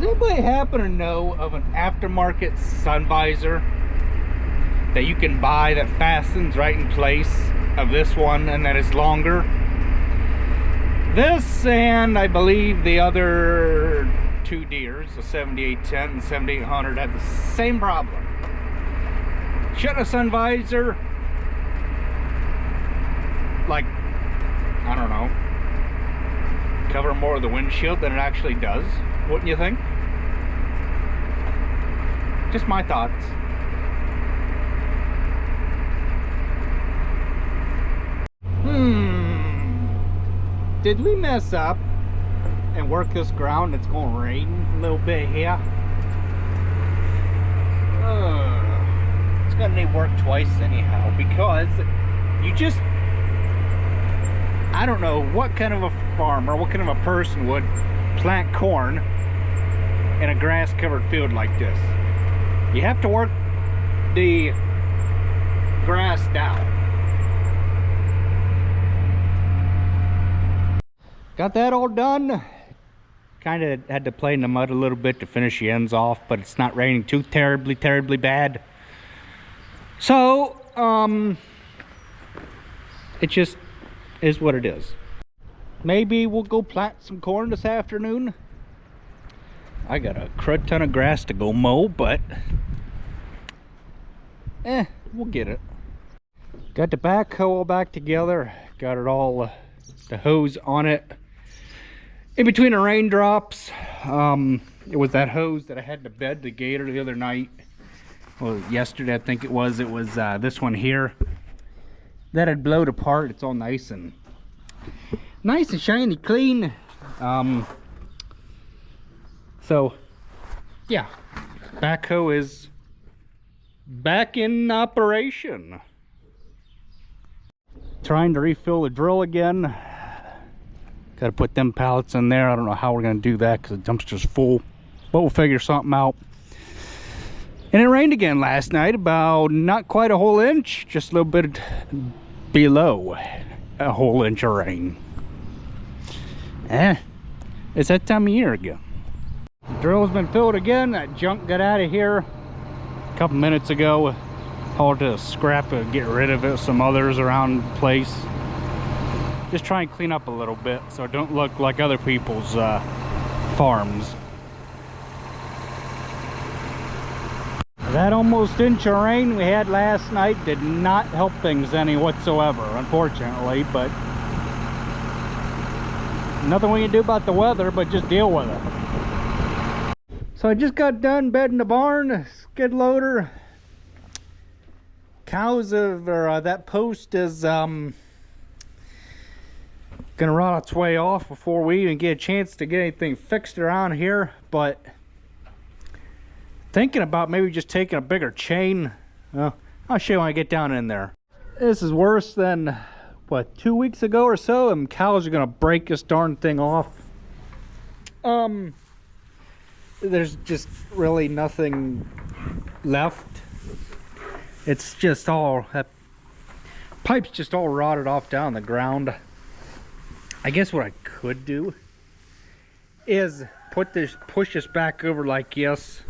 anybody happen to know of an aftermarket sun visor that you can buy that fastens right in place of this one and that is longer? This and I believe the other two Deers, the 7810 and 7800, have the same problem. Shouldn't a sun visor, like, I don't know, cover more of the windshield than it actually does? Wouldn't you think? Just my thoughts. Did we mess up and work this ground? It's going to rain a little bit here. It's going to need work twice anyhow, because you just, I don't know what kind of a farmer, what kind of a person would plant corn in a grass covered field like this. You have to work the grass down. Got that all done. Kind of had to play in the mud a little bit to finish the ends off, but it's not raining too terribly bad. So, it just is what it is. Maybe we'll go plant some corn this afternoon. I got a crud ton of grass to go mow, but we'll get it. Got the backhoe all back together. Got it all, the hose on it. In between the raindrops, it was that hose that I had to bed the gator the other night. Well, yesterday I think it was. It was this one here that had blowed apart. It's all nice and shiny, clean. So yeah, backhoe is back in operation. Trying to refill the drill again. Got to put them pallets in there. I don't know how we're going to do that because the dumpster's full, but we'll figure something out. And it rained again last night, about not quite a whole inch, just a little bit below a whole inch of rain. It's that time of year again. The drill's been filled again. That junk got out of here a couple minutes ago. Hauled to scrap to get rid of it. Some others around the place. Just try and clean up a little bit so it don't look like other people's farms. That almost inch of rain we had last night did not help things any whatsoever, unfortunately, but nothing we can do about the weather but just deal with it. So I just got done bedding the barn, skid loader. Cows have, or that post is gonna rot its way off before we even get a chance to get anything fixed around here. But thinking about maybe just taking a bigger chain. I'll show you when I get down in there. This is worse than what, 2 weeks ago or so, and cows are gonna break this darn thing off. There's just really nothing left. It's just all, that pipe's just all rotted off down the ground. I guess what I could do is push this back over like this,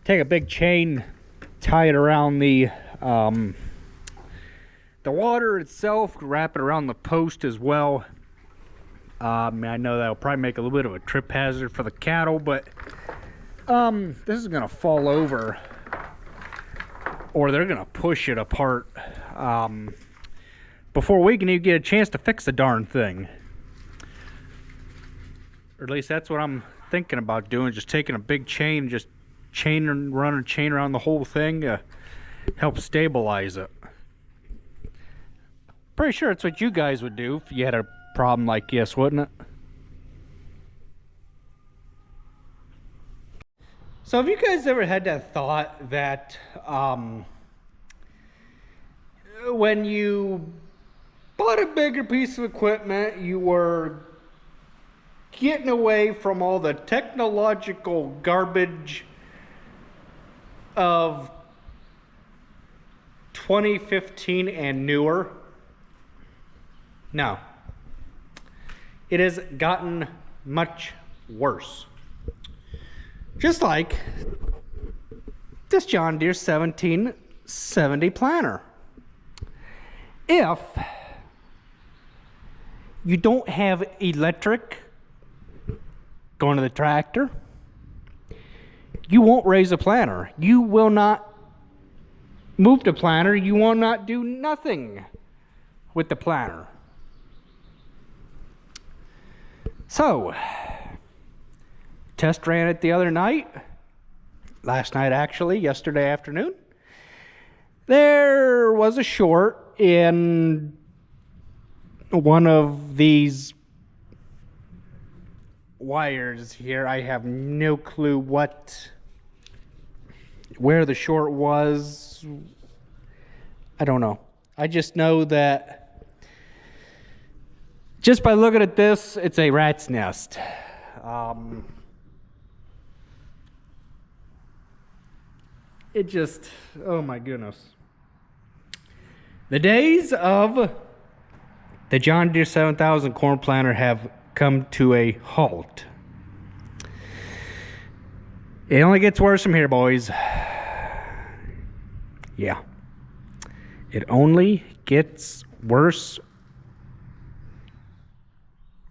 take a big chain, tie it around the water itself, wrap it around the post as well. I know that'll probably make a little bit of a trip hazard for the cattle, but this is gonna fall over, or they're gonna push it apart before we can even get a chance to fix the darn thing. Or at least that's what I'm thinking about doing, just taking a big chain, just run a chain around the whole thing to help stabilize it. Pretty sure it's what you guys would do if you had a problem like this, wouldn't it? So have you guys ever had that thought that when you bought a bigger piece of equipment, you were getting away from all the technological garbage of 2015 and newer? No. It has gotten much worse. Just like this John Deere 1770 planter. If you don't have electric going to the tractor, you won't raise a planter. You will not move the planter. You will not do nothing with the planter. So, test ran it the other night. Last night, actually, yesterday afternoon. There was a short in one of these wires here. I have no clue where the short was. I don't know. I just know that just by looking at this, it's a rat's nest. It just, oh my goodness. The days of the John Deere 7000 corn planter have come to a halt. It only gets worse from here, boys. Yeah. It only gets worse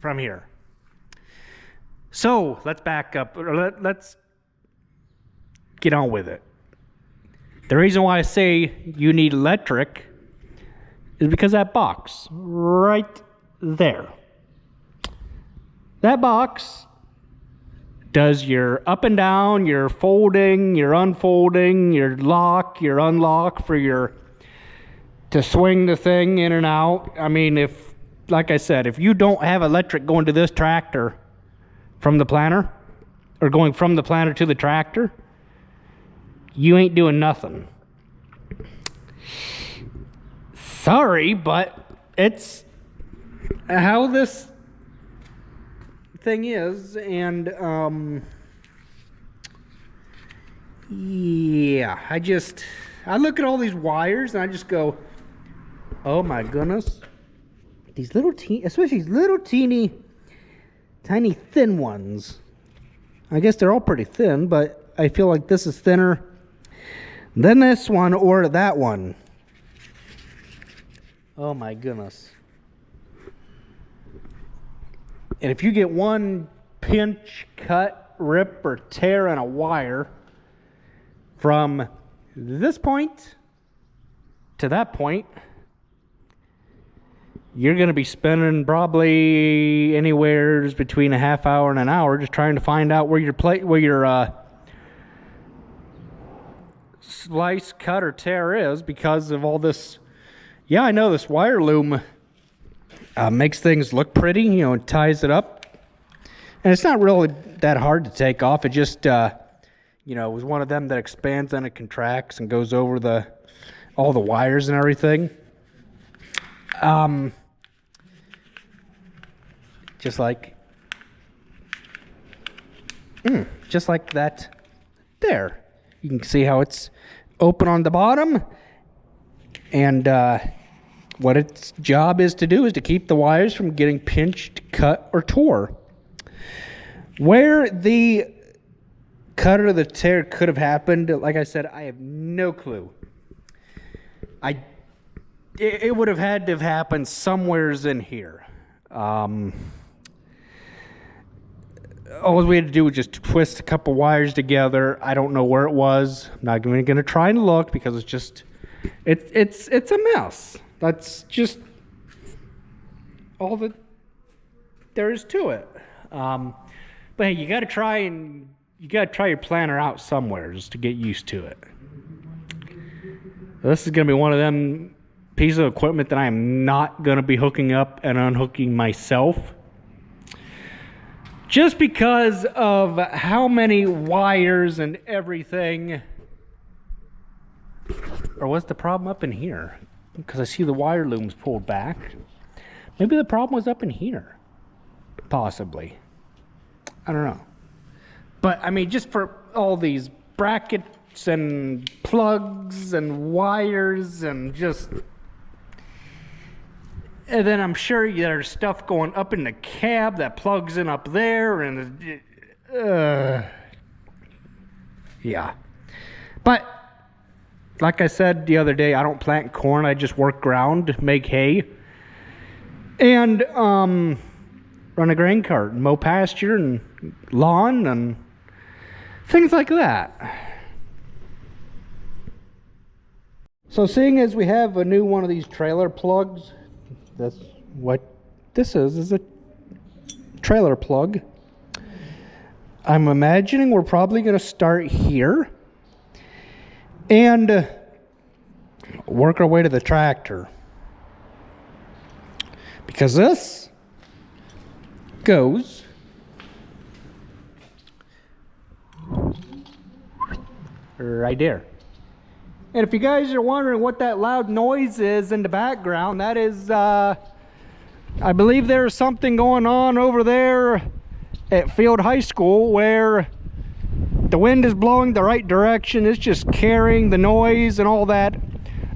from here. So, let's back up. Let's get on with it. The reason why I say you need electric is because that box right there. That box does your up and down, your folding, your unfolding, your lock, your unlock to swing the thing in and out. I mean, like I said, if you don't have electric going to this tractor from the planter, or going from the planter to the tractor, you ain't doing nothing. Sorry, but it's how this thing is, and yeah, I look at all these wires and I just go, oh my goodness, these little especially these little teeny tiny thin ones. I guess they're all pretty thin, but I feel like this is thinner than this one or that one. Oh my goodness. And if you get one pinch, cut, rip, or tear on a wire from this point to that point, you're going to be spending probably anywhere between a half hour and an hour just trying to find out where your slice, cut, or tear is, because of all this. Yeah, I know this wire loom makes things look pretty, you know, it ties it up. And it's not really that hard to take off. It just, you know, it was one of them that expands and it contracts and goes over all the wires and everything. Just like that there. You can see how it's open on the bottom, and what its job is to do is to keep the wires from getting pinched, cut, or tore. Where the cut or the tear could have happened, like I said, I have no clue. It would have had to have happened somewheres in here. All we had to do was just twist a couple wires together. I don't know where it was. I'm not even going to try and look, because it's just, it's a mess. That's just all that there is to it. But hey, you got to try your planter out somewhere just to get used to it. This is going to be one of them pieces of equipment that I am not going to be hooking up and unhooking myself, just because of how many wires and everything. Or what's the problem up in here? Because I see the wire looms pulled back. Maybe the problem was up in here. Possibly. I don't know. But, I mean, just for all these brackets and plugs and wires and just... And then I'm sure there's stuff going up in the cab that plugs in up there, and Yeah. But like I said the other day, I don't plant corn. I just work ground, make hay, and run a grain cart, and mow pasture and lawn and things like that. So seeing as we have a new one of these trailer plugs, that's what this is a trailer plug. I'm imagining we're probably going to start here and work our way to the tractor, because this goes right there. And if you guys are wondering what that loud noise is in the background, that is I believe there's something going on over there at Field High School where the wind is blowing the right direction. It's just carrying the noise and all that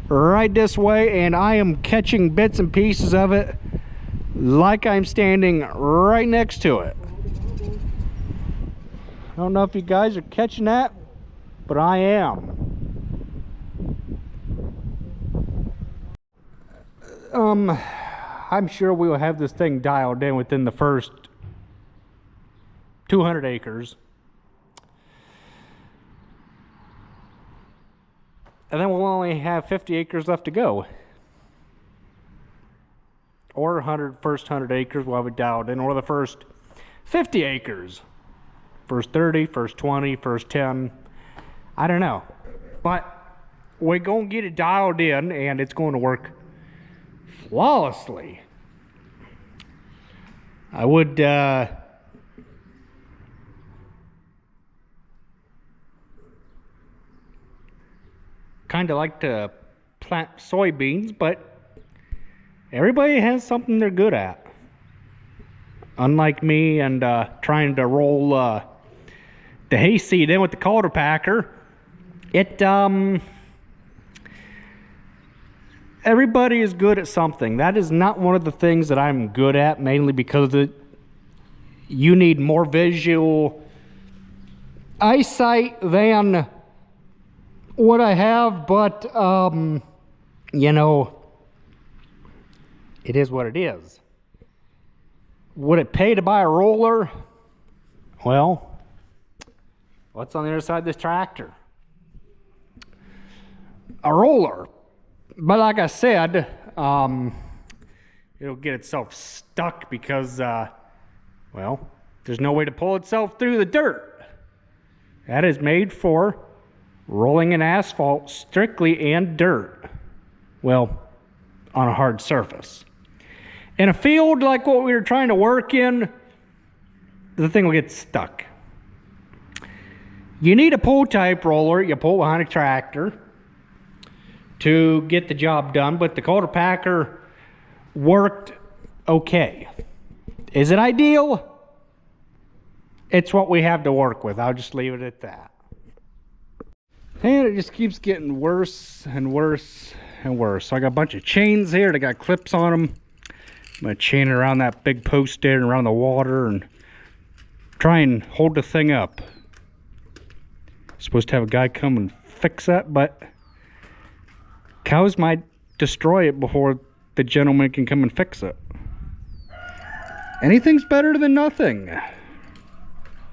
right this way, and I am catching bits and pieces of it like I'm standing right next to it. I don't know if you guys are catching that, but I am. I'm sure we will have this thing dialed in within the first 200 acres. And then we'll only have 50 acres left to go. Or first 100 acres we'll have it dialed in, or the first 50 acres. First 30, first 20, first 10. I don't know. But we're going to get it dialed in, and it's going to work flawlessly. I would kind of like to plant soybeans, but everybody has something they're good at. Unlike me and trying to roll the hayseed in with the culter packer, everybody is good at something. That is not one of the things that I'm good at, mainly because you need more visual eyesight than what I have, but you know, it is what it is. Would it pay to buy a roller? Well, what's on the other side of this tractor? A roller. But like I said, it'll get itself stuck because, well, there's no way to pull itself through the dirt. That is made for rolling in asphalt strictly and dirt. Well, on a hard surface. In a field like what we were trying to work in, the thing will get stuck. You need a pull type roller. You pull behind a tractor to get the job done, but the culter packer worked okay. Is it ideal? It's what we have to work with. I'll just leave it at that. And it just keeps getting worse and worse and worse. So I got a bunch of chains here. They got clips on them. I'm going to chain it around that big post there and around the water and try and hold the thing up. Supposed to have a guy come and fix that, but cows might destroy it before the gentleman can come and fix it. Anything's better than nothing,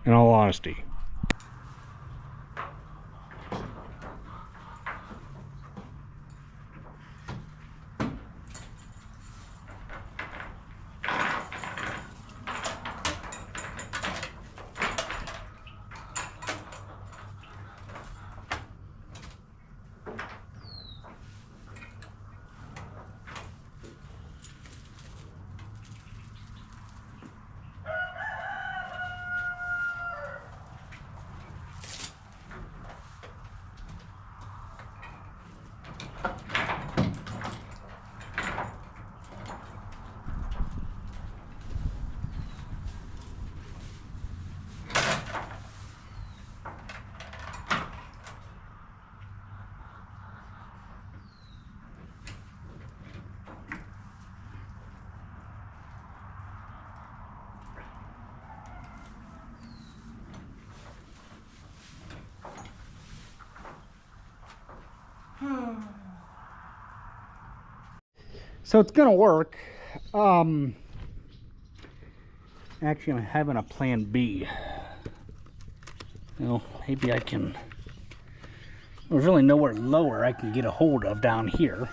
in all honesty. So it's gonna work. Actually, I'm having a plan B. Well, maybe I can. There's really nowhere lower I can get a hold of down here.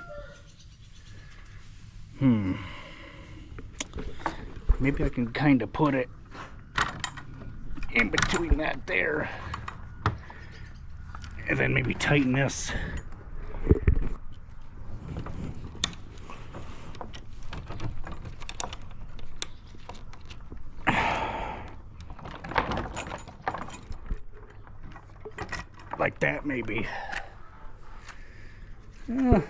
Maybe I can kind of put it in between that there. And then maybe tighten this. Like that, maybe. Oh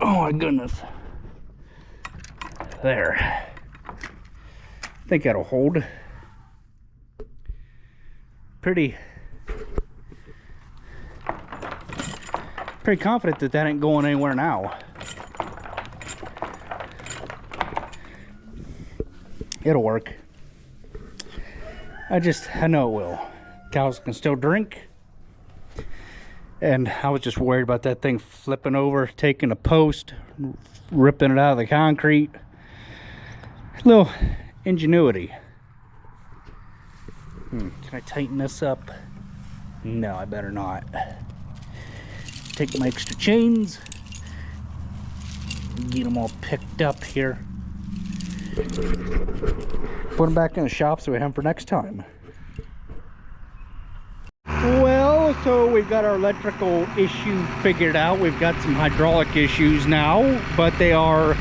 my goodness. There. I think that'll hold. Pretty confident that that ain't going anywhere now. It'll work. I know it will. Cows can still drink. And I was just worried about that thing flipping over, taking a post, ripping it out of the concrete. A little ingenuity. Can I tighten this up? No, I better not. Take my extra chains, get them all picked up here. Put them back in the shop so we have them for next time. Well, so we've got our electrical issue figured out. We've got some hydraulic issues now, but they are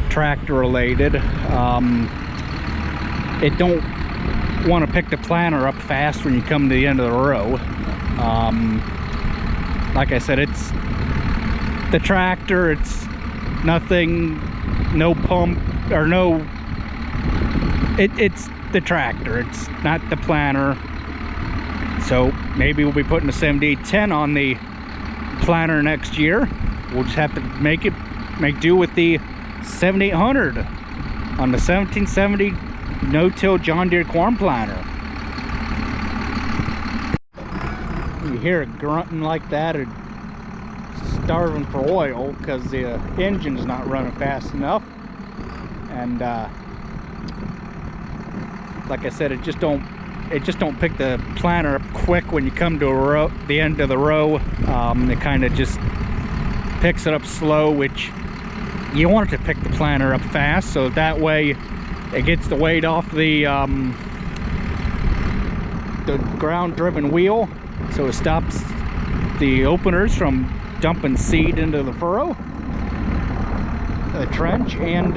tractor related. It don't want to pick the planter up fast when you come to the end of the row. Like I said, it's the tractor. It's nothing, no pump or no. It's the tractor. It's not the planter. So maybe we'll be putting a 7810 on the planter next year. We'll just have to make do with the 7800 on the 1770 no-till John Deere corn planter. You hear it grunting like that, it's starving for oil because the engine's not running fast enough. And like I said, it just don't pick the planter up quick when you come to the end of the row. It kind of just picks it up slow, which you want it to pick the planter up fast, so that way it gets the weight off the ground-driven wheel, so it stops the openers from dumping seed into the furrow, the trench, and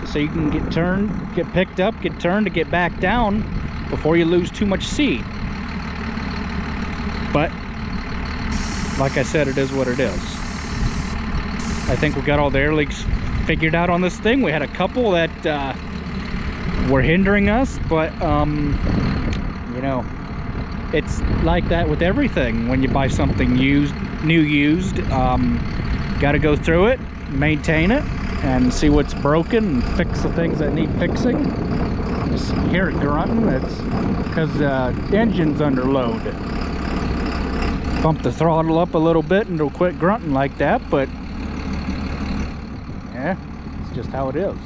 so you can get picked up, get turned to get back down before you lose too much seed. But like I said, it is what it is. I think we got all the air leaks figured out on this thing. We had a couple that were hindering us, but you know, it's like that with everything when you buy something used. Got to go through it, maintain it, and see what's broken and fix the things that need fixing. Just hear it grunting. It's because the engine's under load. Bump the throttle up a little bit and it'll quit grunting like that, but yeah, it's just how it is.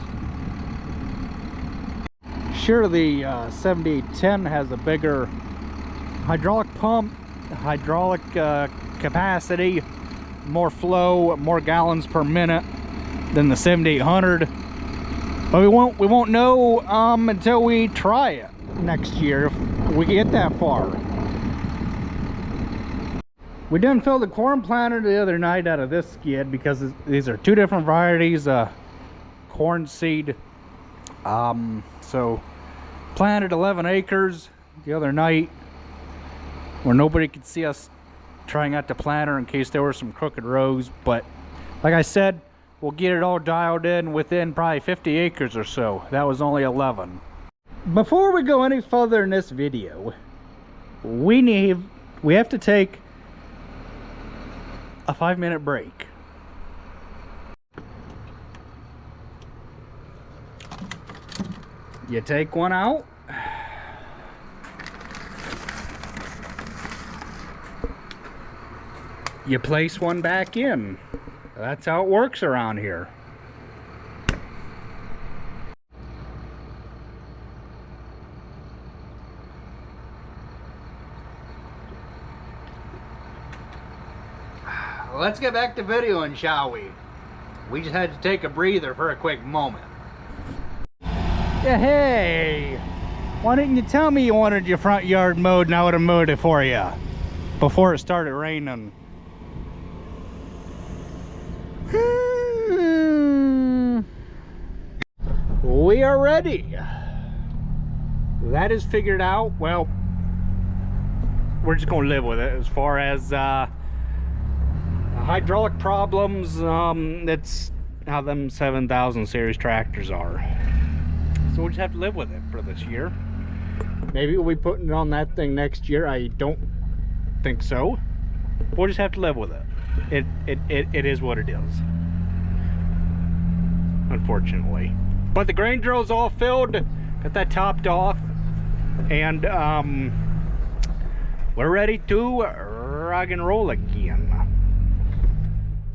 Sure, the 7810 has a bigger hydraulic pump, hydraulic capacity, more flow, more gallons per minute than the 7800, but we won't know until we try it next year, if we get that far. We done filled the corn planter the other night out of this skid because these are two different varieties of corn seed. So planted 11 acres the other night where nobody could see us trying out the planter in case there were some crooked rows, but like I said, we'll get it all dialed in within probably 50 acres or so. That was only 11. Before we go any further in this video, we have to take a 5-minute break. You take one out. You place one back in. That's how it works around here. Let's get back to videoing, shall we? We just had to take a breather for a quick moment. Yeah, hey! Why didn't you tell me you wanted your front yard mowed and I would have mowed it for you before it started raining? We are ready. That is figured out. Well, we're just gonna live with it. As far as hydraulic problems, that's how them 7000 series tractors are. So we'll just have to live with it for this year. Maybe we'll be putting it on that thing next year. I don't think so. We'll just have to live with it. It is what it is, unfortunately. But the grain drill's all filled, got that topped off, and we're ready to rock and roll again.